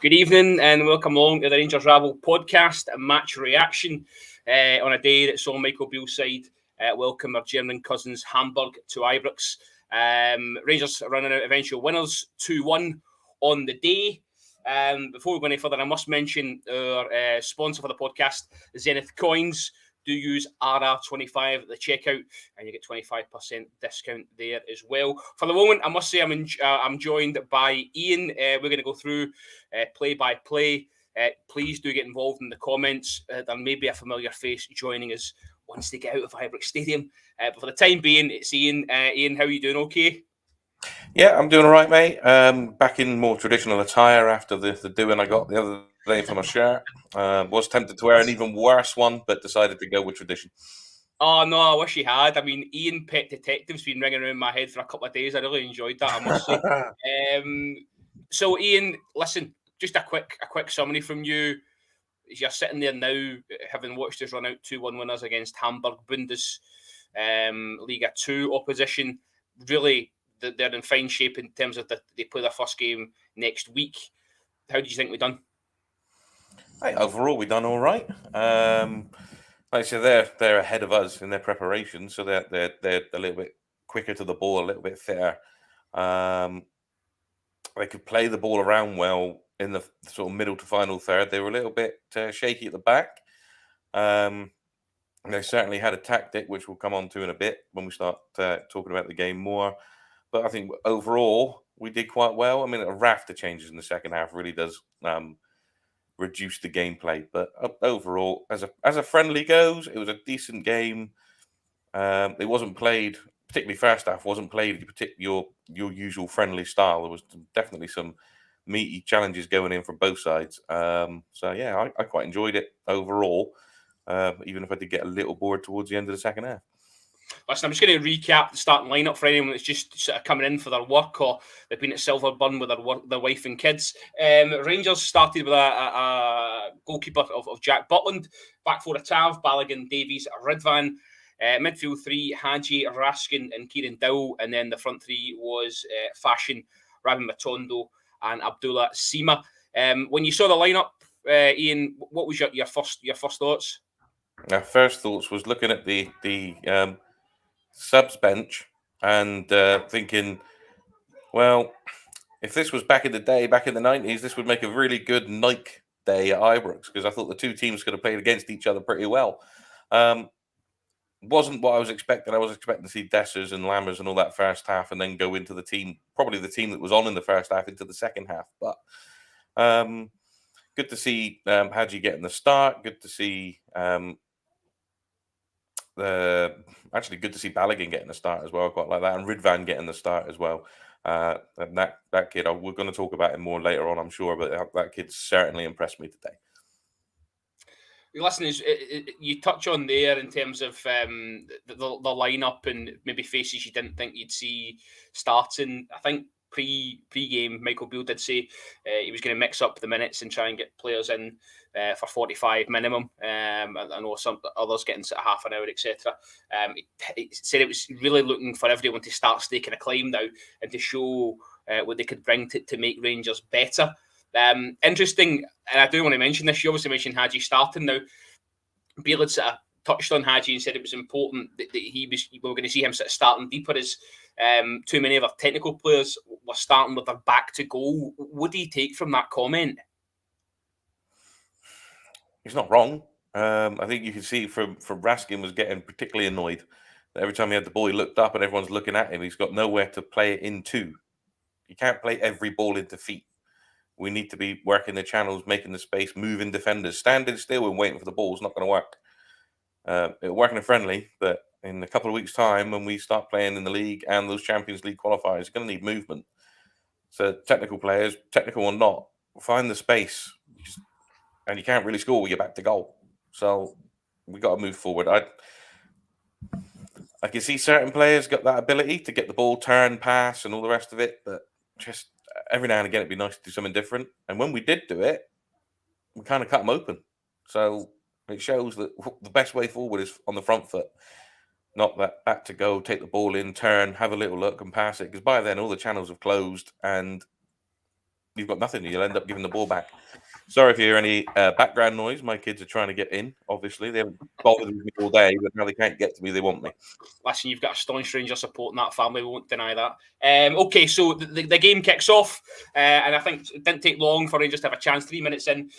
Good evening and welcome along to the Rangers Rabble podcast, a match reaction on a day that saw Michael Beale's side welcome our German cousins Hamburg to Ibrox. Rangers running out eventual winners 2-1 on the day. Before we go any further, I must mention our sponsor for the podcast, Zenith Coins. Do use RR25 at the checkout and you get 25% discount there as well. For the moment, I must say I'm joined by Ian. We're going to go through play-by-play. Please do get involved in the comments. There may be a familiar face joining us once they get out of Ibrox Stadium. But for the time being, it's Ian. Ian, how are you doing? Okay? Yeah, I'm doing all right, mate. Back in more traditional attire after the doing I got the other day for my shirt. Was tempted to wear an even worse one, but decided to go with tradition. Oh, no, I wish he had. I mean, Ian Pet Detective's been ringing around my head for a couple of days. I really enjoyed that, I must say. So, Ian, listen, just a quick summary from you. You're sitting there now, having watched us run out 2-1 winners against Hamburg, Liga 2 opposition. Really, they're in fine shape in terms of they play their first game next week. How do you think we've done? Hey, overall, we've done all right. Like I said, they're ahead of us in their preparation, so they're a little bit quicker to the ball, a little bit fitter. They could play the ball around well in the sort of middle to final third. They were a little bit shaky at the back. They certainly had a tactic, which we'll come on to in a bit when we start talking about the game more. But I think overall, we did quite well. I mean, a raft of changes in the second half really does reduce the gameplay. But overall, as a friendly goes, it was a decent game. It wasn't played, particularly first half, wasn't played your usual friendly style. There was definitely some meaty challenges going in from both sides. So yeah, I quite enjoyed it overall, even if I did get a little bored towards the end of the second half. Listen, I'm just going to recap the starting lineup for anyone that's just sort of coming in for their work or they've been at Silverburn with their wife and kids. Rangers started with a goalkeeper of Jack Butland, back four of Tav, Balogun, Davies, Ridvan. Midfield three, Hadji, Raskin and Kieran Dowell. And then the front three was Fashion, Rabin Matondo and Abdullah Sima. When you saw the lineup, Ian, what was your first thoughts? Our first thoughts was looking at the subs bench and thinking, well, if this was back in the day, back in the 90s, this would make a really good Nike day at Ibrox, because I thought the two teams could have played against each other pretty well. Wasn't what I was expecting. I was expecting to see Dessers and Lammers and all that first half and then go into the team, probably the team that was on in the first half, into the second half. But good to see Hadji getting the start. Good to see actually good to see Balogun getting the start as well. I quite like that, and Ridvan getting the start as well. And that kid, we're going to talk about him more later on, I'm sure, but that kid certainly impressed me today. Listen, you touch on there in terms of the lineup and maybe faces you didn't think you'd see starting. I think pre-game, Michael Beale did say he was going to mix up the minutes and try and get players in for 45 minimum. I know some others getting sort of half an hour, etc. He said it was really looking for everyone to start staking a claim now and to show what they could bring to make Rangers better. Interesting, and I do want to mention this. You obviously mentioned Hadji starting now. Beale had sort of touched on Hadji and said it was important that we were going to see him sort of starting deeper, as too many of our technical players were starting with their back to goal. What do you take from that comment? He's not wrong. I think you can see from Raskin was getting particularly annoyed that every time he had the ball, he looked up and everyone's looking at him. He's got nowhere to play it into. You can't play every ball into feet. We need to be working the channels, making the space, moving defenders. Standing still and waiting for the ball is not going to work. It'll work in a friendly, but in a couple of weeks' time, when we start playing in the league and those Champions League qualifiers, you're going to need movement. So technical players, technical or not, find the space. And you can't really score with your back to goal. So we got to move forward. I can see certain players got that ability to get the ball, turn, pass, and all the rest of it, but just every now and again, it'd be nice to do something different. And when we did do it, we kind of cut them open. So it shows that the best way forward is on the front foot, not that back to go, take the ball in, turn, have a little look and pass it. Because by then, all the channels have closed and you've got nothing. You'll end up giving the ball back. Sorry if you hear any background noise. My kids are trying to get in. Obviously, they haven't bothered with me all day, but now they can't get to me. They want me. Listen, you've got a staunch Ranger supporting that family. We won't deny that. Okay, so the game kicks off, and I think it didn't take long for Rangers to have a chance. 3 minutes in,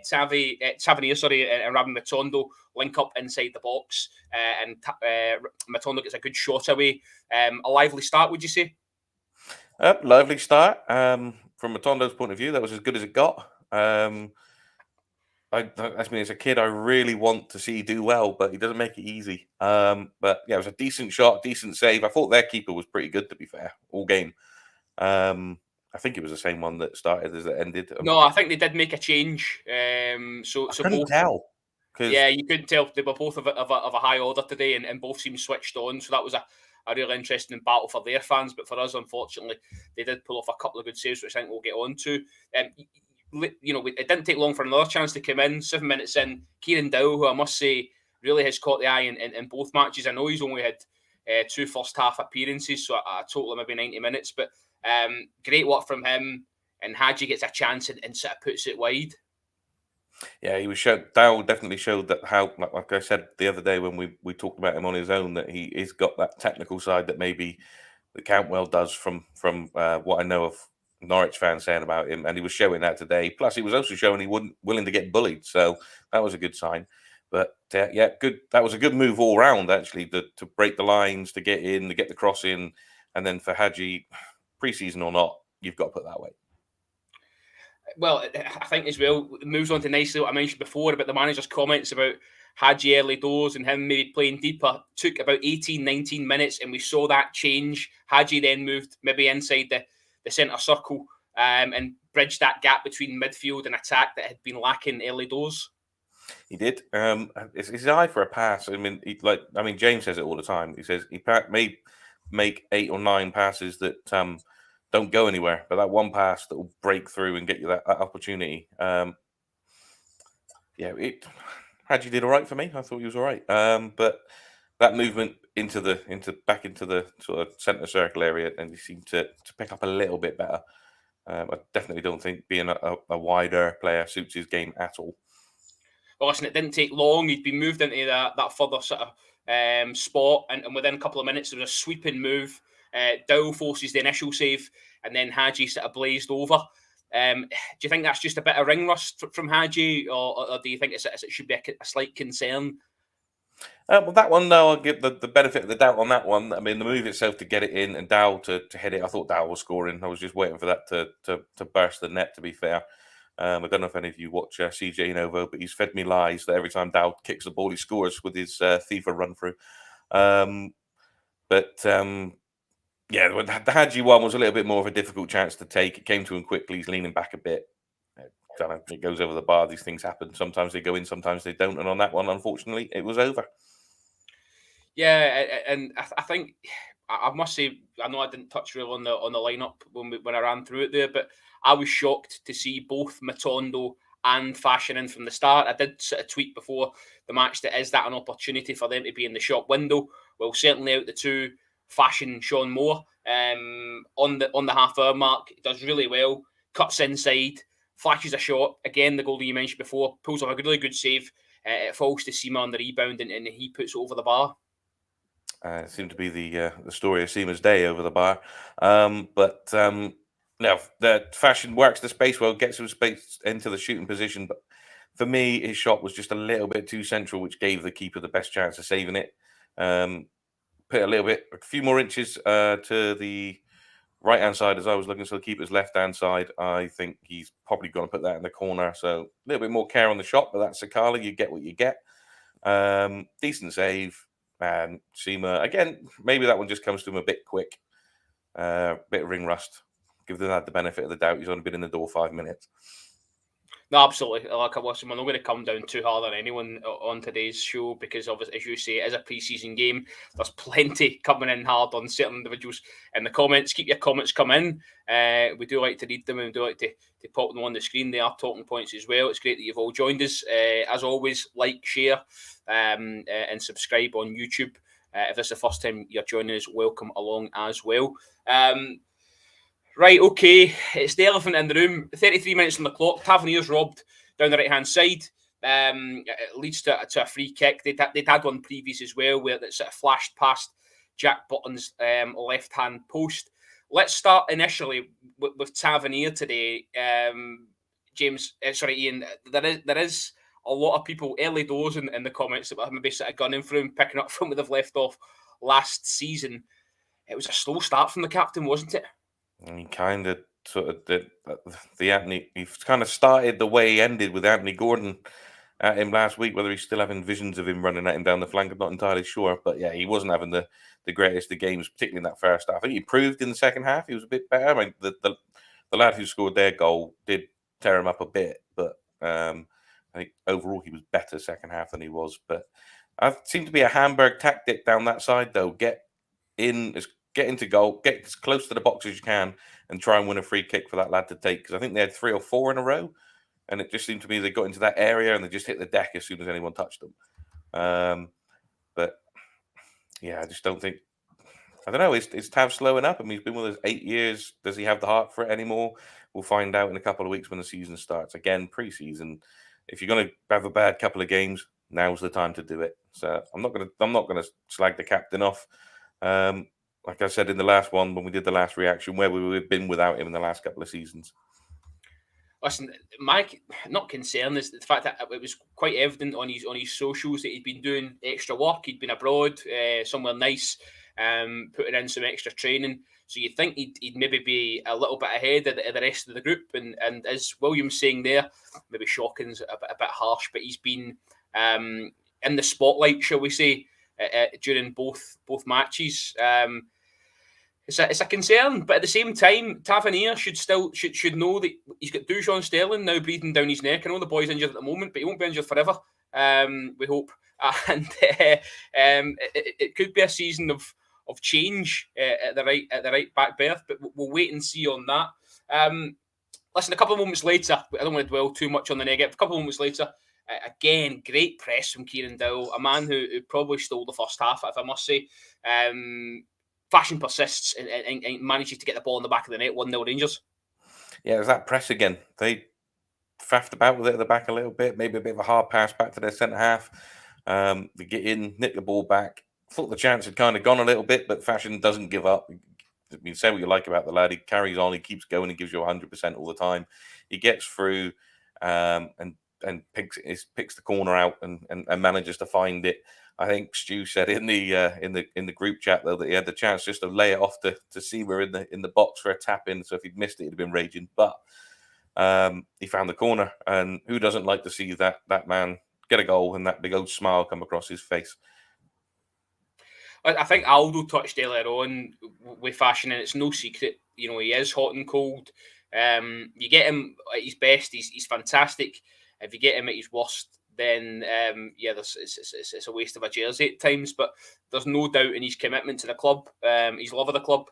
Tavernier, and Rabbi Matondo link up inside the box, and Matondo gets a good shot away. A lively start, would you say? Lively start. From Matondo's point of view, that was as good as it got. As a kid, I really want to see do well, but he doesn't make it easy. But yeah, it was a decent shot, decent save. I thought their keeper was pretty good, to be fair, all game. I think it was the same one that started as it ended. No, I think they did make a change. So couldn't both tell. Yeah, you couldn't tell. They were both of a high order today, and both seemed switched on. So that was a really interesting battle for their fans. But for us, unfortunately, they did pull off a couple of good saves, which I think we'll get on to. It didn't take long for another chance to come in. 7 minutes in, Kieran Dowell, who I must say really has caught the eye in both matches. I know he's only had 2 first half appearances, so a total of maybe 90 minutes. But great work from him. And Hadji gets a chance and sort of puts it wide. Yeah, he was showed. Dowell definitely showed that how, like I said the other day when we talked about him on his own, that he is got that technical side that maybe the Cantwell does from what I know of Norwich fans saying about him, and he was showing that today. Plus, he was also showing he wasn't willing to get bullied, so that was a good sign. But yeah, good. That was a good move all round actually to break the lines, to get in, to get the cross in, and then for Hadji, pre-season or not, you've got to put that way. Well, I think as well, it moves on to nicely what I mentioned before about the manager's comments about Hadji early doors and him maybe playing deeper. Took about 18, 19 minutes, and we saw that change. Hadji then moved maybe inside the centre circle and bridged that gap between midfield and attack that had been lacking early doors. He did. It's his eye for a pass. I mean, James says it all the time. He says he may make 8 or 9 passes that don't go anywhere, but that one pass that will break through and get you that opportunity. Hadji did all right for me. I thought he was all right. But that movement back into the sort of centre circle area, and he seemed to pick up a little bit better. I definitely don't think being a wider player suits his game at all. Well, listen, it didn't take long. He'd been moved into that further sort of spot, and within a couple of minutes, there was a sweeping move. Dowell forces the initial save, and then Hadji sort of blazed over. Do you think that's just a bit of ring rust from Hadji, or do you think it should be a slight concern? Well, that one, no, I'll give the benefit of the doubt on that one. I mean, the move itself to get it in and Dowell to head it, I thought Dowell was scoring. I was just waiting for that to burst the net, to be fair. I don't know if any of you watch CJ Novo, but he's fed me lies that every time Dowell kicks the ball, he scores with his FIFA run through. Yeah, the Hadji one was a little bit more of a difficult chance to take. It came to him quickly. He's leaning back a bit. It goes over the bar. These things happen. Sometimes they go in, sometimes they don't. And on that one, unfortunately, it was over. Yeah, and I think I must say, I know I didn't touch really on the lineup when I ran through it there, but I was shocked to see both Matondo and Fashion in from the start. I did sort of tweet before the match that is that an opportunity for them to be in the shop window. Well, certainly out the two, Fashion Sean Moore on the half hour mark does really well, cuts inside, flashes a shot. Again, the goal that you mentioned before, pulls off a really good save. It falls to Seema on the rebound, and he puts it over the bar. It seemed to be the story of Seema's day over the bar. No, the Fashion works the space well, gets some space into the shooting position. But for me, his shot was just a little bit too central, which gave the keeper the best chance of saving it. Put a few more inches to the right-hand side as I was looking, so the keeper's left-hand side. I think he's probably going to put that in the corner. So a little bit more care on the shot, but that's Sakala. You get what you get. Decent save. And Seema, again, maybe that one just comes to him a bit quick. Bit of ring rust. Give them that the benefit of the doubt. He's only been in the door 5 minutes. No, absolutely. Like I was, we're not going to come down too hard on anyone on today's show because, obviously, as you say, it is a pre-season game. There's plenty coming in hard on certain individuals in the comments. Keep your comments coming in. We do like to read them and we do like to pop them on the screen. They are talking points as well. It's great that you've all joined us. As always, like, share, and subscribe on YouTube. If this is the first time you're joining us, welcome along as well. Right, okay. It's the elephant in the room. 33 minutes on the clock. Tavernier's robbed down the right-hand side. It leads to a free kick. They'd had one previous as well where it sort of flashed past Jack Button's left-hand post. Let's start initially with Tavernier today. James, sorry, Ian, there is a lot of people early doors in the comments that were maybe sort of gunning for him, picking up from where they've left off last season. It was a slow start from the captain, wasn't it? And he kind of sort of the Anthony. He kind of started the way he ended with Anthony Gordon at him last week. Whether he's still having visions of him running at him down the flank, I'm not entirely sure. But yeah, he wasn't having the greatest of games, particularly in that first half. I think he proved in the second half he was a bit better. I mean, the lad who scored their goal did tear him up a bit, but I think overall he was better second half than he was. But it seemed to be a Hamburg tactic down that side, though. Get into goal, get as close to the box as you can, and try and win a free kick for that lad to take. Because I think they had 3 or 4 in a row, and it just seemed to me they got into that area and they just hit the deck as soon as anyone touched them. But yeah, I just don't think. I don't know. Is Tav slowing up? I mean, he's been with us 8 years. Does he have the heart for it anymore? We'll find out in a couple of weeks when the season starts. Again, pre-season. If you're going to have a bad couple of games, now's the time to do it. So I'm not going to slag the captain off. Like I said in the last one, when we did the last reaction, where we've been without him in the last couple of seasons. Listen, my not concern is the fact that it was quite evident on his socials that he'd been doing extra work. He'd been abroad, somewhere nice, putting in some extra training. So you think he'd maybe be a little bit ahead of the rest of the group. And as William's saying there, maybe shocking's a bit harsh, but he's been in the spotlight, shall we say, during both matches. It's a concern, but at the same time, Tavernier should know that he's got Dujon Sterling now breathing down his neck. I know the boy's injured at the moment, but he won't be injured forever. We hope, and it could be a season of change at the right back berth. But we'll wait and see on that. Listen, a couple of moments later, I don't want to dwell too much on the negative. A couple of moments later, again, great press from Kieran Dowell, a man who probably stole the first half, if I must say. Fashion persists and manages to get the ball in the back of the net. 1-0 Rangers. Yeah, there's that press again. They faffed about with it at the back a little bit, maybe a bit of a hard pass back to their centre half. They get in, nick the ball back. Thought the chance had kind of gone a little bit, but Fashion doesn't give up. I mean, say what you like about the lad. He carries on, he keeps going, he gives you 100% all the time. He gets through and picks the corner out and manages to find it. I think Stu said in the group chat though that he had the chance just to lay it off to Seamer in the box for a tap in. So if he'd missed it, he'd have been raging. But he found the corner, and who doesn't like to see that man get a goal and that big old smile come across his face? I think Aldo touched earlier on with Fashion, and it's no secret. You know, he is hot and cold. You get him at his best, he's fantastic. If you get him at his worst, then it's a waste of a jersey at times. But there's no doubt in his commitment to the club, his love of the club.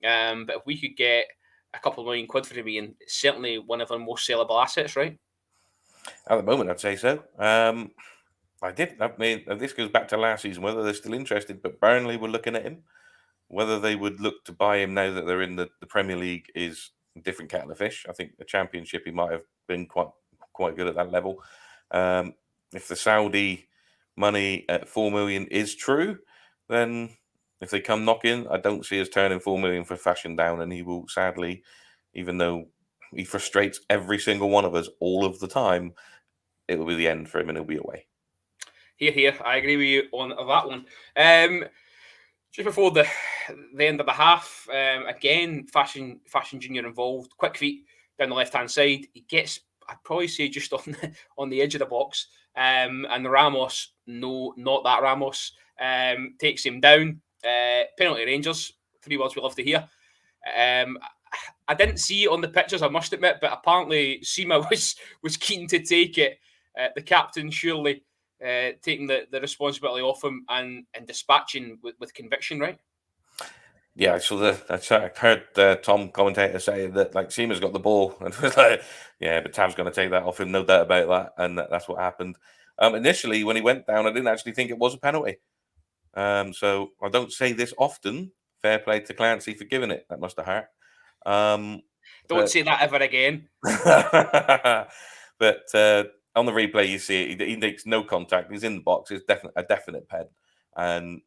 But if we could get a couple of £1 million for him, Ian, it's certainly one of our most sellable assets, right? At the moment, I'd say so. I mean, this goes back to last season, whether they're still interested, but Burnley were looking at him. Whether they would look to buy him now that they're in the Premier League is a different kettle of fish. I think the Championship, he might have been quite good at that level. If the Saudi money at 4 million is true, then if they come knocking, I don't see us turning 4 million for Fashion down, and he will sadly, even though he frustrates every single one of us all of the time, it will be the end for him and he'll be away. Here. I agree with you on that one. Just before the end of the half, again, Fashion Junior involved. Quick feet down the left-hand side. He gets, I'd probably say, just on the edge of the box. And Ramos, no, not that Ramos, takes him down. Penalty Rangers. 3 words we love to hear. I didn't see it on the pictures, I must admit, but apparently Seema was keen to take it. The captain surely taking the responsibility off him and dispatching with conviction, right? Yeah, so I heard Tom commentator say that like Seema's got the ball, and it was like, yeah, but Tav's going to take that off him, no doubt about that, and that's what happened. Initially, when he went down, I didn't actually think it was a penalty. So I don't say this often. Fair play to Clancy for giving it. That must have hurt. Don't say that ever again. But on the replay, you see it. He makes no contact. He's in the box. It's a definite pen. And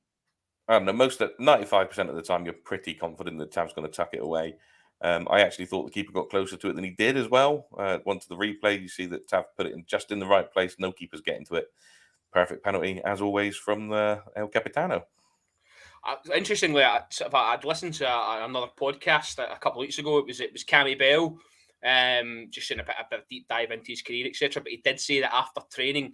I don't know, 95% of the time, you're pretty confident that Tav's going to tuck it away. I actually thought the keeper got closer to it than he did as well. Once the replay, you see that Tav put it in just in the right place. No keeper's getting to it. Perfect penalty, as always, from the El Capitano. Interestingly, I'd listened to another podcast a couple of weeks ago. It was Cammy Bell, just in a bit of deep dive into his career, etc. But he did say that after training,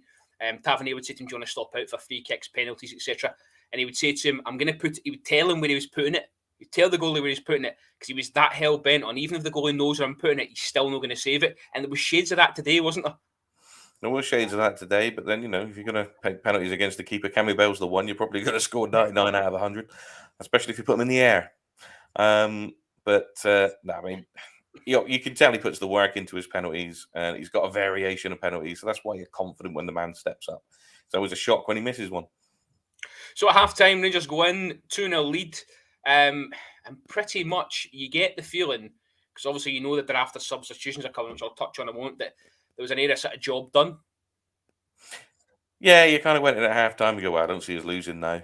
Tavernier would say to him, "Do you want to stop out for free kicks, penalties, etc.?" And he would say to him, "I'm going to put." He would tell him where he was putting it. He'd tell the goalie where he was putting it because he was that hell bent on. Even if the goalie knows where I'm putting it, he's still not going to save it. And there was shades of that today, wasn't there? There were shades of that today, but then, if you're going to take penalties against the keeper, Cammy Bell's the one. You're probably going to score 99 out of 100, especially if you put them in the air. No, I mean, you can tell he puts the work into his penalties, and he's got a variation of penalties. So that's why you're confident when the man steps up. It's always a shock when he misses one. So at half-time, Rangers go in, 2-0 lead, and pretty much you get the feeling, because obviously you know that they're after substitutions are coming, which I'll touch on in a moment, that there was an area sort of job done. Yeah, you kind of went in at half-time and go, well, I don't see us losing now.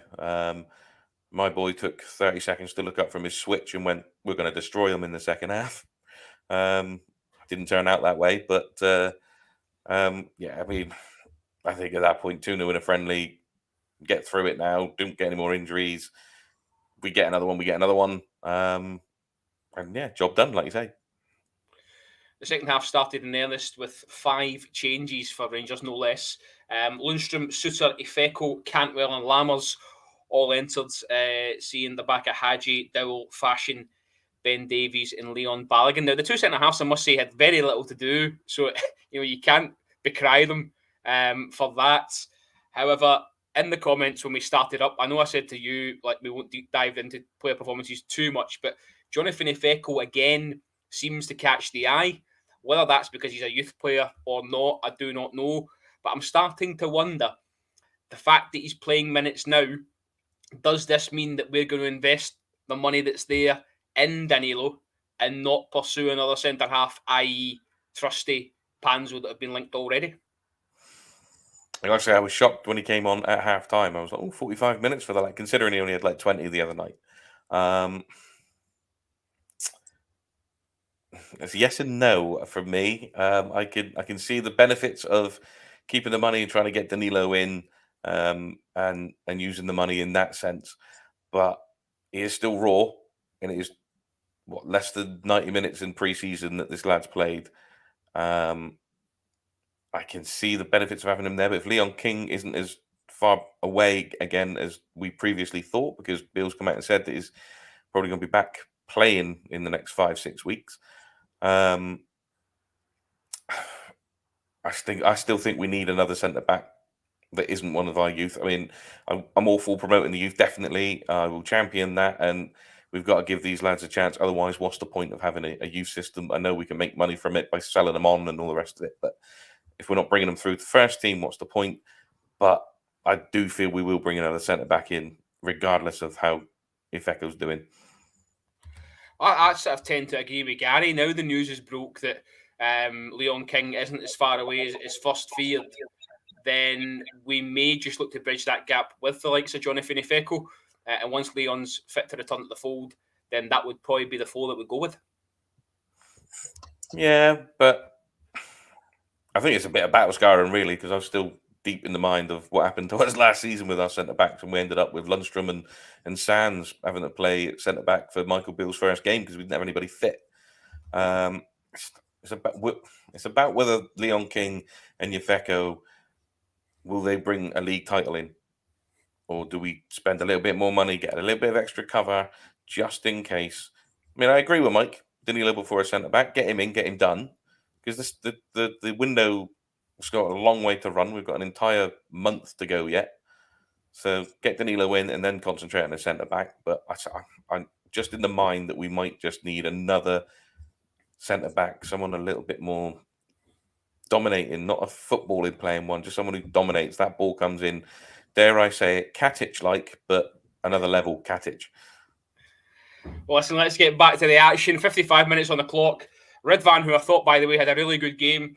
My boy took 30 seconds to look up from his switch and went, we're going to destroy them in the second half. Didn't turn out that way, but yeah, I mean, I think at that point, 2-0 in a friendly, get through it now, don't get any more injuries. We get another one, and yeah, job done, like you say. The second half started in earnest with 5 changes for Rangers, no less. Lundstrom, Suter, Ifeko, Cantwell and Lammers all entered, seeing the back of Hadji, Dowell, Fashion, Ben Davies and Leon Balogun. Now, the two centre-halves, I must say, had very little to do, so you can't decry them for that. However, in the comments when we started up, I know I said to you, like, we won't deep dive into player performances too much, but Jonathan Ifeko, again, seems to catch the eye. Whether that's because he's a youth player or not, I do not know. But I'm starting to wonder, the fact that he's playing minutes now, does this mean that we're going to invest the money that's there in Danilo and not pursue another centre-half, i.e. Trusty, Panzo, that have been linked already? Actually, I was shocked when he came on at half-time. I was like, 45 minutes for that, considering he only had 20 the other night. It's yes and no from me. I can see the benefits of keeping the money and trying to get Danilo in, and using the money in that sense. But he is still raw, and it is less than 90 minutes in pre-season that this lad's played. I can see the benefits of having him there, but if Leon King isn't as far away again as we previously thought, because Bill's come out and said that he's probably going to be back playing in the next 5-6 weeks. I still think we need another centre back that isn't one of our youth. I mean, I'm all for promoting the youth, definitely. I will champion that, and we've got to give these lads a chance. Otherwise, what's the point of having a youth system? I know we can make money from it by selling them on and all the rest of it, but if we're not bringing them through the first team, what's the point? But I do feel we will bring another centre back in, regardless of how Ifeko's doing. I sort of tend to agree with Gary. Now the news is broke that Leon King isn't as far away as first feared, then we may just look to bridge that gap with the likes of Jonathan Ifeko. And once Leon's fit to return to the fold, then that would probably be the four that we go with. Yeah, but I think it's a bit of battle scarring, really, because I'm still deep in the mind of what happened to us last season with our centre-backs, and we ended up with Lundstrom and Sands having to play at centre-back for Michael Beale's first game because we didn't have anybody fit. It's about whether Leon King and Ifeko, will they bring a league title in? Or do we spend a little bit more money, get a little bit of extra cover, just in case? I mean, I agree with Mike. Danilo before a centre-back, get him in, get him done. Because the window has got a long way to run. We've got an entire month to go yet. So get Danilo in and then concentrate on the centre-back. But I'm just in the mind that we might just need another centre-back, someone a little bit more dominating, not a footballing playing one, just someone who dominates. That ball comes in, dare I say it, Katic-like, but another level Katic. Well, listen, let's get back to the action. 55 minutes on the clock. Ridvan, who I thought, by the way, had a really good game,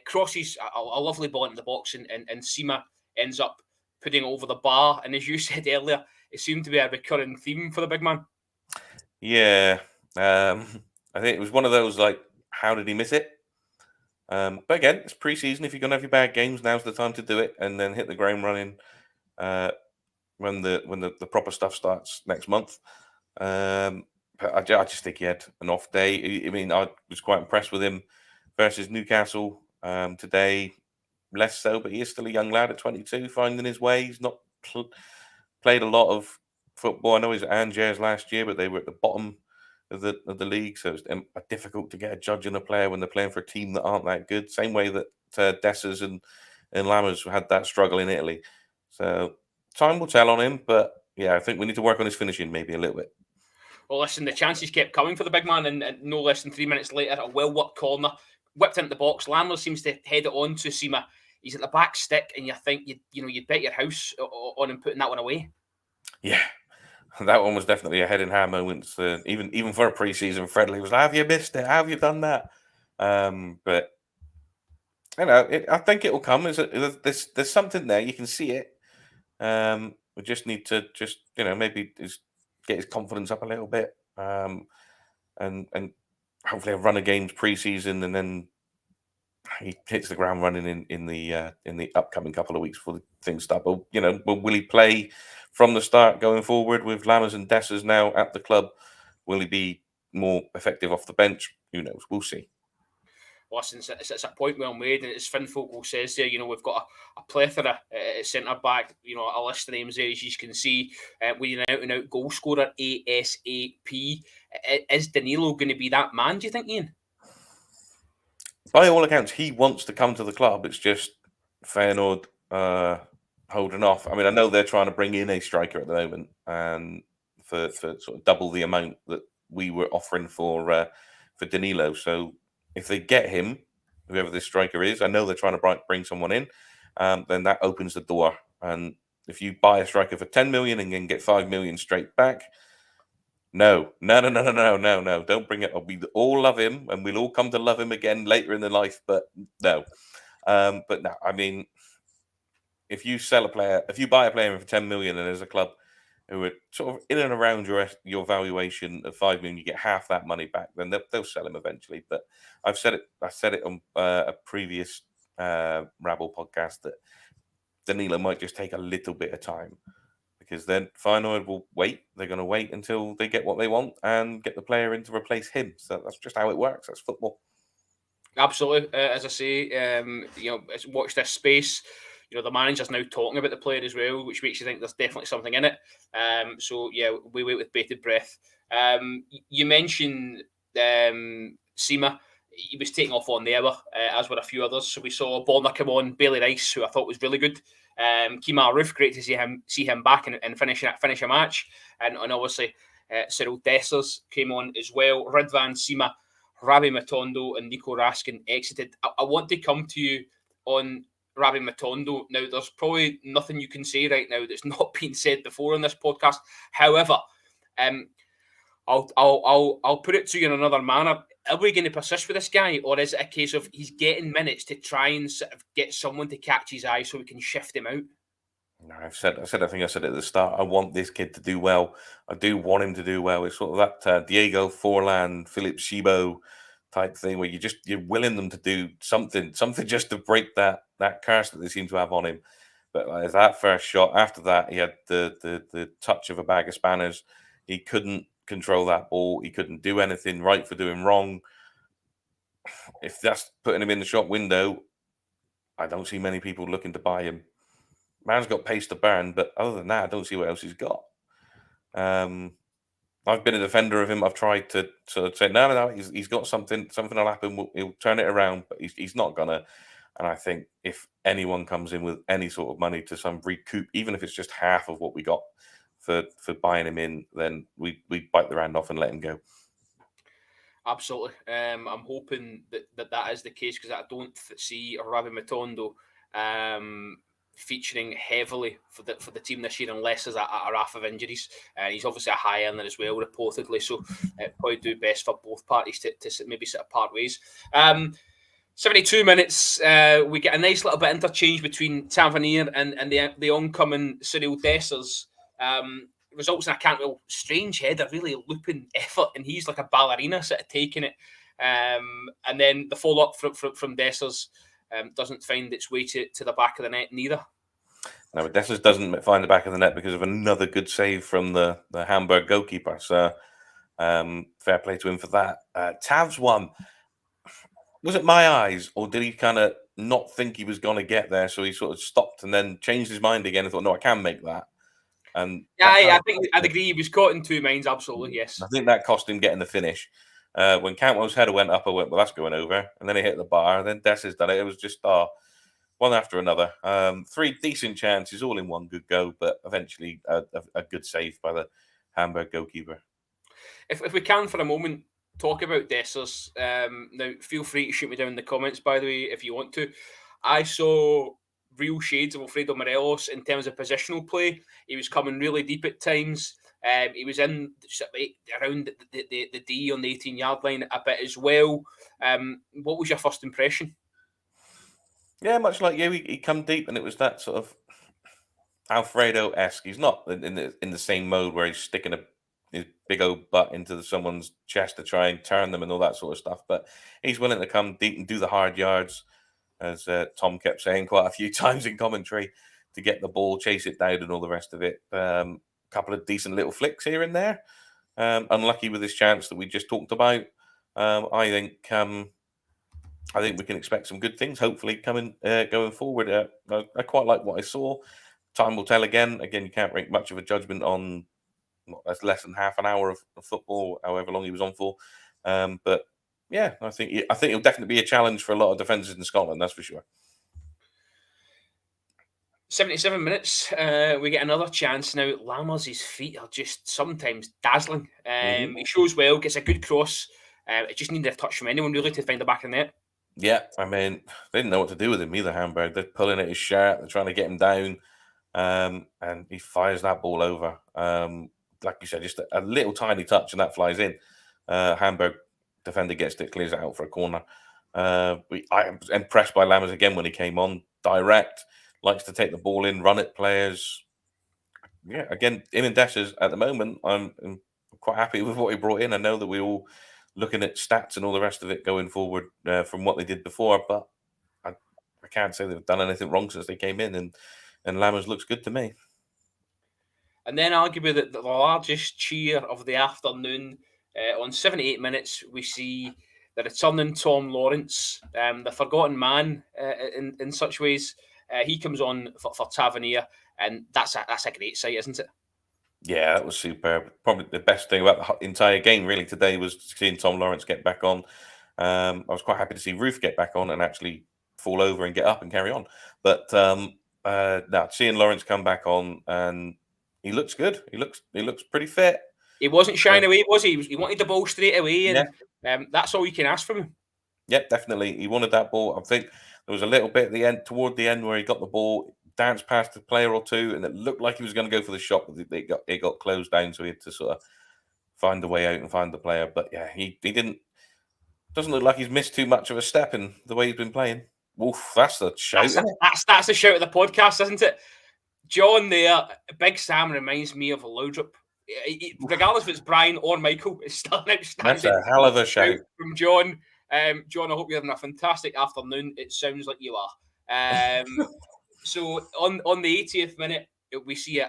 crosses a lovely ball into the box, and Sima ends up putting it over the bar. And as you said earlier, it seemed to be a recurring theme for the big man. Yeah. I think it was one of those, like, how did he miss it? But again, it's pre-season. If you're going to have your bad games, now's the time to do it and then hit the ground running when the proper stuff starts next month. But I just think he had an off day. I mean, I was quite impressed with him versus Newcastle today. Less so, but he is still a young lad at 22, finding his way. He's not played a lot of football. I know he's at Angers last year, but they were at the bottom of the league, so it's difficult to get a judge on a player when they're playing for a team that aren't that good. Same way that Dessers and Lammers had that struggle in Italy. So time will tell on him, but yeah, I think we need to work on his finishing maybe a little bit. Well, listen, the chances kept coming for the big man, and no less than 3 minutes later, a well-worked corner, whipped into the box. Lammers seems to head it on to Sima. He's at the back stick, and you think you'd bet your house on him putting that one away. Yeah, that one was definitely a head in hand moment. Even for a pre-season friendly, it was like, have you missed it? How have you done that? But I think it will come. There's something there. You can see it. We just need to maybe get his confidence up a little bit, and hopefully a run of games pre-season, and then he hits the ground running in the upcoming couple of weeks before things start. But will he play from the start going forward with Lammers and Dessers now at the club? Will he be more effective off the bench? Who knows? We'll see. Listen, it's a point well made, and as Finn Fogel says there, we've got a plethora at centre back. A list of names there, as you can see. We're an out-and-out goal scorer, ASAP. Is Danilo going to be that man, do you think, Ian? By all accounts, he wants to come to the club. It's just Feyenoord holding off. I mean, I know they're trying to bring in a striker at the moment, and for sort of double the amount that we were offering for Danilo. So if they get him, whoever this striker is, I know they're trying to bring someone in, then that opens the door. And if you buy a striker for 10 million and then get 5 million straight back, no, don't bring it up. We all love him, and we'll all come to love him again later in the life, but no. But no, I mean, if you buy a player for 10 million and there's a club who are sort of in and around your valuation of 5 million, you get half that money back, then they'll sell him eventually. But I said it on a previous Rabble podcast that Danilo might just take a little bit of time, because then Feyenoord will wait. They're going to wait until they get what they want and get the player in to replace him. So that's just how it works. That's football. Absolutely. As I say, watch this space. The manager's now talking about the player as well, which makes you think there's definitely something in it. So yeah, we wait with bated breath. You mentioned Sima. He was taking off on the hour, as were a few others. So we saw Borna come on, Bailey Rice, who I thought was really good. Kemar Roof, great to see him back and finish a match. And obviously, Cyril Dessers came on as well. Ridvan, Sima, Rabbi Matondo and Nico Raskin exited. I want to come to you on Rabbi Matondo. Now, there's probably nothing you can say right now that's not been said before on this podcast. However, I'll put it to you in another manner. Are we going to persist with this guy, or is it a case of he's getting minutes to try and sort of get someone to catch his eye so we can shift him out? No, I think I said at the start, I want this kid to do well. I do want him to do well. It's sort of that Diego Forlan, Philip Shibo type thing where you're willing them to do something just to break that curse that they seem to have on him. But that first shot, after that, he had the touch of a bag of spanners. He couldn't control that ball. He couldn't do anything right for doing wrong. If that's putting him in the shop window, I don't see many people looking to buy him. Man's got pace to burn, but other than that, I don't see what else he's got. I've been a defender of him. I've tried to sort of say, no, he's got something. Something will happen. He'll turn it around, but he's not gonna. And I think if anyone comes in with any sort of money to some recoup, even if it's just half of what we got for buying him in, then we bite the hand off and let him go. Absolutely. I'm hoping that is the case, because I don't see Rabbi Matondo featuring heavily for the team this year, unless there's a raft of injuries. And he's obviously a high earner as well, reportedly. So probably do best for both parties to maybe sort of part ways. 72 minutes, we get a nice little bit of interchange between Tavernier and the oncoming Cyril Dessers. Results in a Cantwell strange header, really looping effort, and he's like a ballerina sort of taking it. And then the follow up from Dessers doesn't find its way to the back of the net neither. No, but Dessers doesn't find the back of the net because of another good save from the Hamburg goalkeeper. So fair play to him for that. Tav's one. Was it my eyes, or did he kind of not think he was going to get there, so he sort of stopped and then changed his mind again and thought, no, I can make that? And yeah, I think I'd agree. He was caught in two minds, absolutely, yes. I think that cost him getting the finish. When Cantwell's header went up, I went, well, that's going over. And then he hit the bar, and then Dessers done it. It was just one after another. Three decent chances, all in one good go, but eventually a good save by the Hamburg goalkeeper. If we can, for a moment, talk about Dessers. Now, feel free to shoot me down in the comments, by the way, if you want to. I saw real shades of Alfredo Morelos in terms of positional play. He was coming really deep at times. He was in around the D on the 18-yard line a bit as well. What was your first impression? Yeah, much like you, he come deep, and it was that sort of Alfredo-esque. He's not in the same mode where he's sticking his big old butt into someone's chest to try and turn them and all that sort of stuff. But he's willing to come deep and do the hard yards, as Tom kept saying quite a few times in commentary, to get the ball, chase it down, and all the rest of it. Couple of decent little flicks here and there. Unlucky with this chance that we just talked about. I think we can expect some good things, hopefully, going forward. I quite like what I saw. Time will tell again. Again, you can't make much of a judgment on that's less than half an hour of football, however long he was on for. But yeah, I think it'll definitely be a challenge for a lot of defenders in Scotland. That's for sure. 77 minutes, we get another chance now. Lammers' feet are just sometimes dazzling. He shows well, gets a good cross. It just needed a touch from anyone really to find the back of the net. Yeah, I mean, they didn't know what to do with him either, Hamburg. They're pulling at his shirt, they're trying to get him down, and he fires that ball over. Like you said, just a little tiny touch, and that flies in. Hamburg defender gets it, clears it out for a corner. I was impressed by Lammers again when he came on. Direct, likes to take the ball in, run at players. Yeah, again, him and Dessers at the moment, I'm quite happy with what he brought in. I know that we're all looking at stats and all the rest of it going forward from what they did before, but I can't say they've done anything wrong since they came in, and Lammers looks good to me. And then arguably the largest cheer of the afternoon, on 78 minutes, we see the returning Tom Lawrence, the forgotten man in such ways. He comes on for Tavernier, and that's a great sight, isn't it? Yeah, that was superb. Probably the best thing about the entire game really today was seeing Tom Lawrence get back on. I was quite happy to see Roof get back on and actually fall over and get up and carry on. But now seeing Lawrence come back on, and he looks good. He looks pretty fit. He wasn't shying away, was he? He wanted the ball straight away, and that's all you can ask from him. Yep, definitely. He wanted that ball. I think there was a little bit at toward the end, where he got the ball, danced past a player or two, and it looked like he was going to go for the shot, but it got closed down, so he had to sort of find a way out and find the player. But yeah, he doesn't look like he's missed too much of a step in the way he's been playing. Wolf, that's the shout. That's the shout of the podcast, isn't it? John there, Big Sam reminds me of a Loudrup. Regardless if it's Brian or Michael, it's still an outstanding. That's a hell of a shout from John. John, I hope you're having a fantastic afternoon. It sounds like you are. So on the 80th minute, we see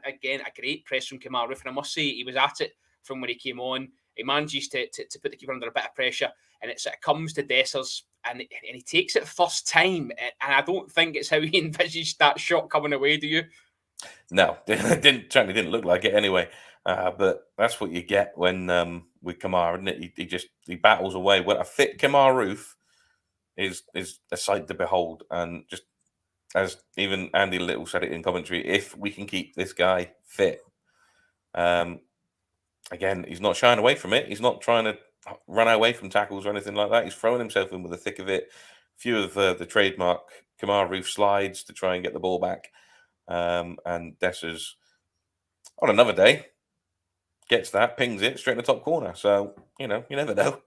again a great press from Kemar Roof, and I must say he was at it from when he came on. He manages to put the keeper under a bit of pressure, and it sort of comes to Dessers, and he takes it first time, and I don't think it's how he envisaged that shot coming away. Do you? No, it certainly didn't look like it anyway. But that's what you get when with Kemar, isn't it? He battles away. Well, a fit Kemar Roof is a sight to behold, and just as even Andy Little said it in commentary, if we can keep this guy fit, again, he's not shying away from it. He's not trying to run away from tackles or anything like that. He's throwing himself in with the thick of it, few of the trademark Kamar Roof slides to try and get the ball back. And Dessers, on another day, gets that, pings it straight in the top corner. So, you never know.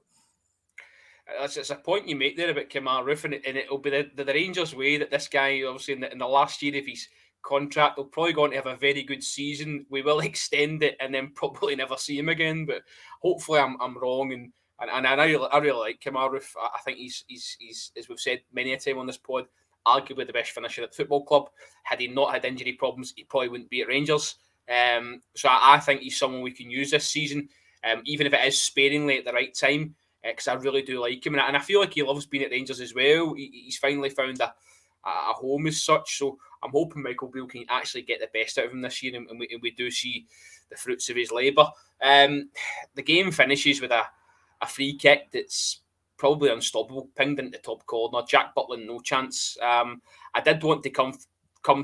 It's a point you make there about Kamar Roof, and it'll be the Rangers' way that this guy, obviously, in the last year of his contract, will probably going to have a very good season. We will extend it and then probably never see him again. But hopefully, I'm wrong. And I really like Kamar Roof. I think he's as we've said many a time on this pod, arguably the best finisher at the football club. Had he not had injury problems, he probably wouldn't be at Rangers. So I think he's someone we can use this season, even if it is sparingly at the right time, because I really do like him, and I feel like he loves being at Rangers as well. He's finally found a home as such, so I'm hoping Michael Beale can actually get the best out of him this year, and we do see the fruits of his labour. The game finishes with a free kick that's probably unstoppable, pinged into the top corner. Jack Butland, no chance. I did want to come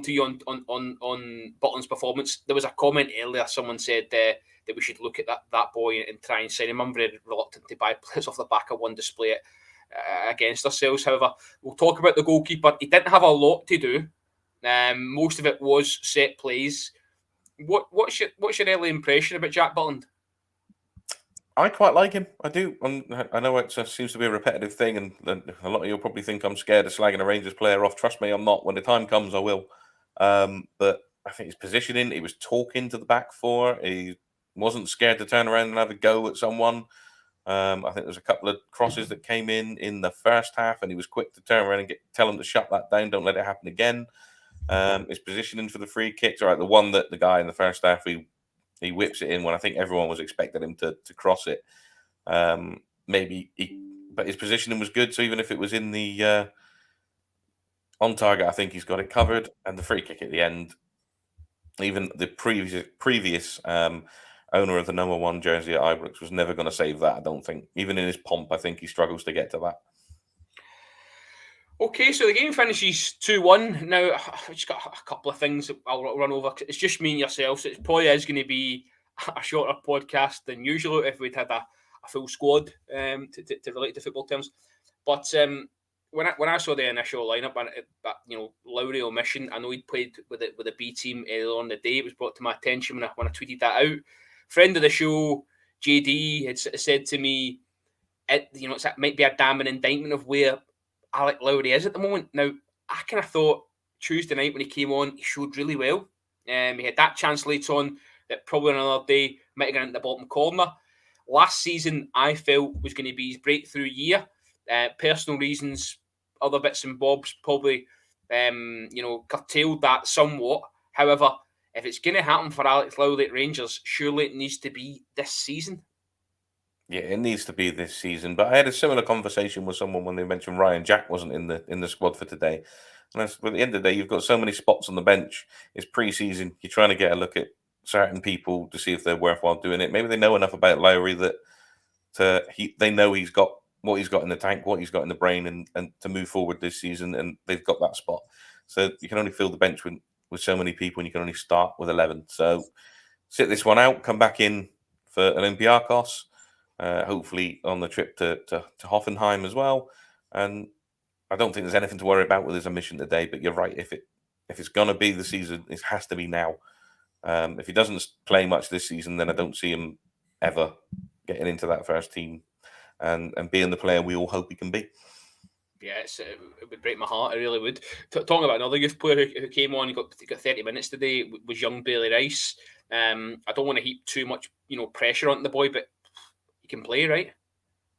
to you on Butland's performance. There was a comment earlier, someone said that we should look at that boy and try and sign him. I'm very reluctant to buy players off the back of one display against ourselves. However, we'll talk about the goalkeeper. He didn't have a lot to do. Most of it was set plays. What's your early impression about Jack Butland? I quite like him. I do. I know it seems to be a repetitive thing, and a lot of you'll probably think I'm scared of slagging a Rangers player off. Trust me, I'm not. When the time comes, I will. But I think his positioning, he was talking to the back four. He wasn't scared to turn around and have a go at someone. I think there's a couple of crosses that came in the first half, and he was quick to turn around and tell him to shut that down. Don't let it happen again. His positioning for the free kicks, all right, the one that the guy in the first half, he whips it in when I think everyone was expecting him to cross it. But his positioning was good. So even if it was in the on target, I think he's got it covered. And the free kick at the end, even the previous owner of the number 1 jersey at Ibrox was never going to save that. I don't think. Even in his pomp, I think he struggles to get to that. Okay, so the game finishes 2-1. Now, I've just got a couple of things that I'll run over. It's just me and yourself, so it probably is going to be a shorter podcast than usual if we'd had a full squad to relate to football terms. But when I saw the initial lineup, and that Lowry omission, I know he'd played with the B team earlier on the day. It was brought to my attention when I tweeted that out. Friend of the show, JD, had said to me, it might be a damning indictment of where Alec Lowry is at the moment. Now, I kind of thought Tuesday night when he came on, he showed really well. He had that chance late on that probably another day might have gone into the bottom corner. Last season, I felt was going to be his breakthrough year. Personal reasons, other bits and bobs probably, curtailed that somewhat. However, if it's going to happen for Alex Lowry at Rangers, surely it needs to be this season. Yeah, it needs to be this season. But I had a similar conversation with someone when they mentioned Ryan Jack wasn't in the squad for today. And at the end of the day, you've got so many spots on the bench. It's pre-season. You're trying to get a look at certain people to see if they're worthwhile doing it. Maybe they know enough about Lowry that they know he's got what he's got in the tank, what he's got in the brain, and to move forward this season, and they've got that spot. So you can only fill the bench with so many people, and you can only start with 11. So sit this one out, come back in for Olympiacos. Hopefully on the trip to Hoffenheim as well. And I don't think there's anything to worry about with his omission today. But you're right. If it's going to be the season, it has to be now. If he doesn't play much this season, then I don't see him ever getting into that first team and being the player we all hope he can be. Yeah, it would break my heart. It really would. Talking about another youth player who came on, he got 30 minutes today, was young Bailey Rice. I don't want to heap too much pressure on the boy, but he can play, right?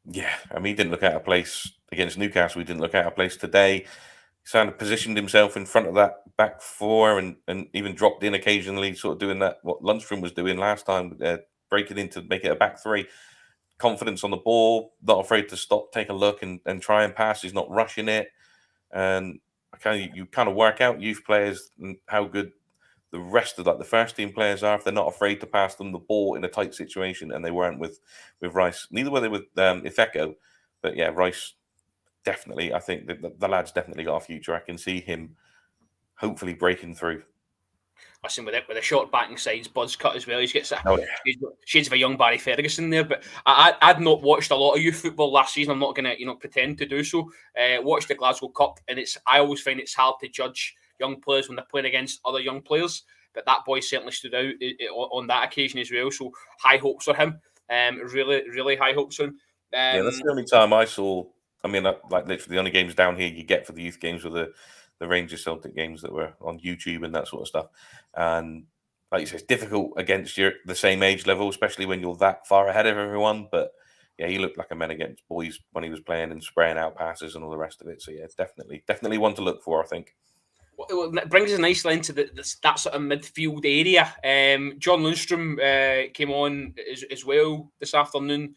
Yeah, I mean, he didn't look out of place against Newcastle. He didn't look out of place today. He kind of positioned himself in front of that back four and even dropped in occasionally, sort of doing that, what Lundstrom was doing last time, breaking in to make it a back three. Confidence on the ball, not afraid to stop, take a look and try and pass. He's not rushing it. And you kind of work out youth players and how good the rest of the first team players are if they're not afraid to pass them the ball in a tight situation, and they weren't with Rice. Neither were they with Ifeko, but yeah, Rice definitely. I think the lad's definitely got a future. I can see him hopefully breaking through. Listen, with the short backing sides, buzz cut as well. He's got Oh yeah. shades of a young Barry Ferguson there. But I'd not watched a lot of youth football last season. I'm not going to pretend to do so. Watched the Glasgow Cup, and I always find it's hard to judge young players when they're playing against other young players. But that boy certainly stood out on that occasion as well. So high hopes for him. Really, really high hopes for him. Yeah, that's the only time I saw. I mean, like literally the only games down here you get for the youth games were the Rangers Celtic games that were on YouTube and that sort of stuff. And like you say, it's difficult against the same age level, especially when you're that far ahead of everyone. But yeah, he looked like a man against boys when he was playing and spraying out passes and all the rest of it. So yeah, definitely one to look for, I think. Well, it brings us nicely into that sort of midfield area. John Lundstrom came on as well this afternoon.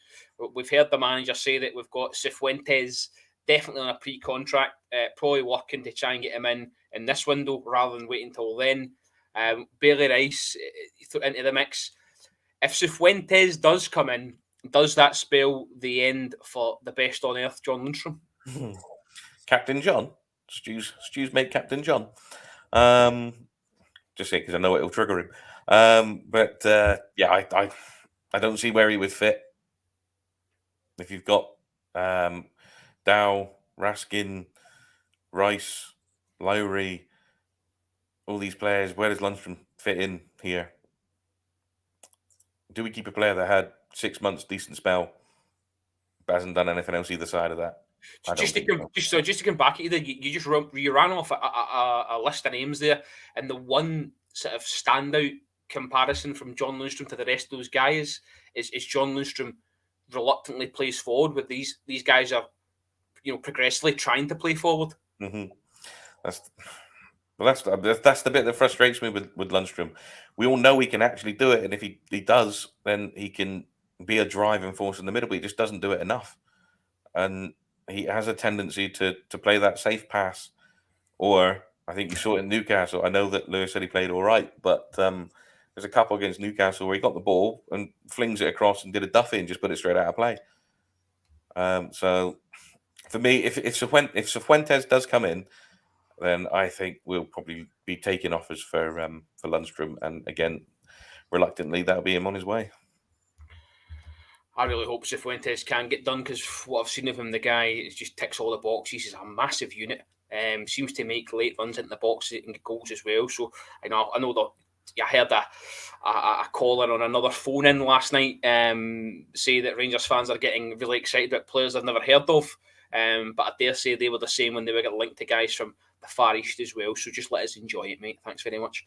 We've heard the manager say that we've got Cifuentes definitely on a pre-contract, probably working to try and get him in this window rather than waiting until then. Bailey Rice into the mix. If Cifuentes does come in, does that spell the end for the best on earth, John Lundstrom? Captain John? Stu's mate, Captain John. Just say because I know it'll trigger him. But yeah, I don't see where he would fit. If you've got Dowell, Raskin, Rice, Lowry, all these players, where does Lundstrom fit in here? Do we keep a player that had 6 months decent spell, but hasn't done anything else either side of that? Just to come back at you, you ran off a list of names there, and the one sort of standout comparison from John Lundstrom to the rest of those guys is John Lundstrom reluctantly plays forward with these guys are progressively trying to play forward. Mm-hmm. That's the bit that frustrates me with Lundstrom. We all know he can actually do it, and if he does, then he can be a driving force in the middle, but he just doesn't do it enough. And he has a tendency to play that safe pass, or I think you saw it in Newcastle. I know that Lewis said he played all right, but there's a couple against Newcastle where he got the ball and flings it across and did a Duffy and just put it straight out of play. So for me, if Cifuentes does come in, then I think we'll probably be taking offers for Lundstrom, and again, reluctantly, that'll be him on his way. I really hope Cifuentes can get done because what I've seen of him, the guy just ticks all the boxes. He's a massive unit. Seems to make late runs into the box and get goals as well. So I know that I heard a caller on another phone in last night say that Rangers fans are getting really excited about players they've never heard of. But I dare say they were the same when they were getting linked to guys from the Far East as well. So just let us enjoy it, mate. Thanks very much.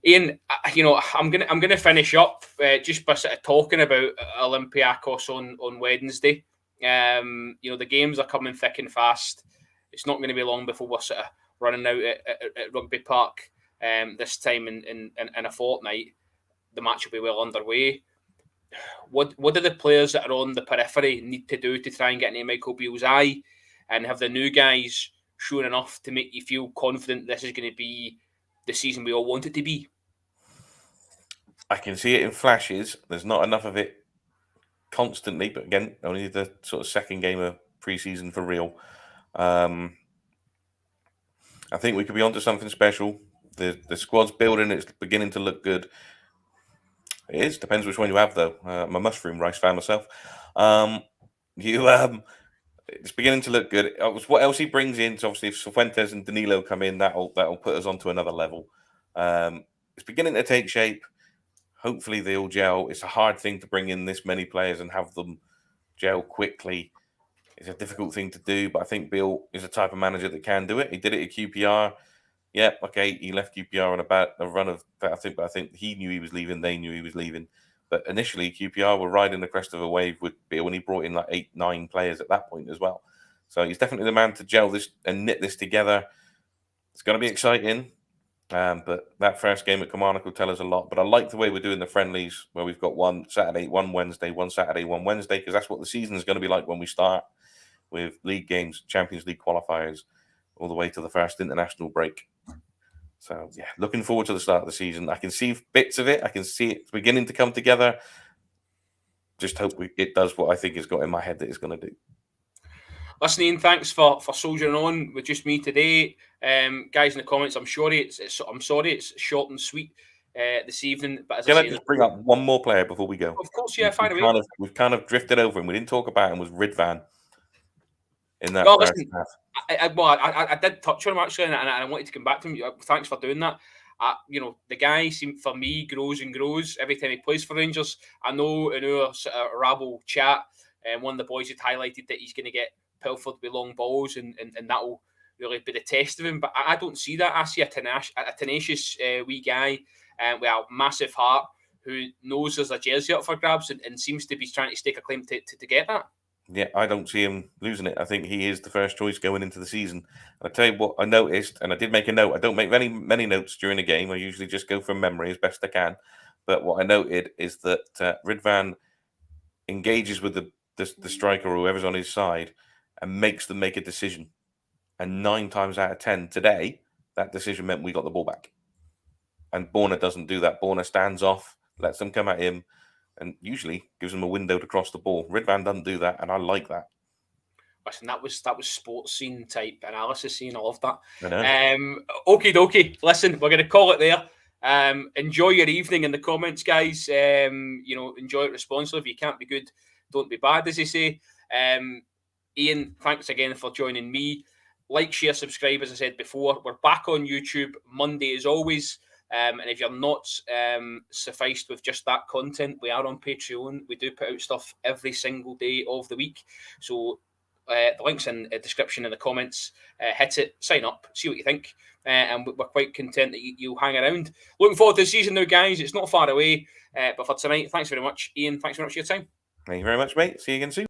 Ian, I'm gonna finish up just by sort of talking about Olympiacos on Wednesday. The games are coming thick and fast. It's not going to be long before we're sort of running out at Rugby Park. This time in a fortnight, the match will be well underway. What do the players that are on the periphery need to do to try and get into Michael Beale's eye, and have the new guys shown enough to make you feel confident this is going to be the season we all want it to be? I can see it in flashes. There's not enough of it constantly, but again, only the sort of second game of pre-season for real. I think we could be onto something special. The squad's building; it's beginning to look good. It is. Depends which one you have, though. I'm a mushroom rice fan myself. It's beginning to look good. What else he brings in? So obviously, if Cifuentes and Danilo come in, that'll put us onto another level. It's beginning to take shape. Hopefully, they all gel. It's a hard thing to bring in this many players and have them gel quickly. It's a difficult thing to do, but I think Bill is a type of manager that can do it. He did it at QPR. Yeah, okay, he left QPR on a run of that. I think he knew he was leaving. They knew he was leaving. But initially, QPR were riding the crest of a wave with Bill, and he brought in like 8-9 players at that point as well. So he's definitely the man to gel this and knit this together. It's going to be exciting. But that first game at Kilmarnock will tell us a lot. But I like the way we're doing the friendlies, where we've got one Saturday, one Wednesday, one Saturday, one Wednesday, because that's what the season is going to be like when we start with league games, Champions League qualifiers, all the way to the first international break. So, yeah, looking forward to the start of the season. I can see bits of it. I can see it beginning to come together. Just hope it does what I think it's got in my head that it's going to do. Listen, Ian, thanks for soldiering on with just me today. Guys in the comments, I'm sorry it's short and sweet this evening. But as Can I I say, just bring up one more player before we go? Of course, yeah, fire away. We've kind of drifted over him. We didn't talk about him. Was Ridvan in that No, first listen, half? I did touch on him actually, and I wanted to come back to him. Thanks for doing that. The guy seems for me grows and grows every time he plays for Rangers. I know in our sort of rabble chat, one of the boys had highlighted that he's going to get pilfered with long balls, and that'll really be the test of him. But I don't see that. I see a tenacious wee guy with a massive heart who knows there's a jersey up for grabs and seems to be trying to stake a claim to get that. Yeah, I don't see him losing it. I think he is the first choice going into the season. I tell you what, I noticed, and I did make a note. I don't make many notes during a game. I usually just go from memory as best I can. But what I noted is that Ridvan engages with the striker or whoever's on his side and makes them make a decision. And 9 times out of 10 today, that decision meant we got the ball back. And Borna doesn't do that. Borna stands off, lets them come at him, and usually gives them a window to cross the ball. Ridvan doesn't do that, and I like that. Listen, that was sports scene type analysis scene. I love that. I know. Okie dokie. Listen, we're going to call it there. Enjoy your evening in the comments, guys. Enjoy it responsibly. If you can't be good, don't be bad, as they say. Ian, thanks again for joining me. Like, share, subscribe, as I said before. We're back on YouTube Monday as always. And if you're not sufficed with just that content, we are on Patreon. We do put out stuff every single day of the week. So the link's in the description in the comments. Hit it, sign up, see what you think. And we're quite content that you'll hang around. Looking forward to the season now, guys. It's not far away. But for tonight, thanks very much. Ian, thanks very much for your time. Thank you very much, mate. See you again soon.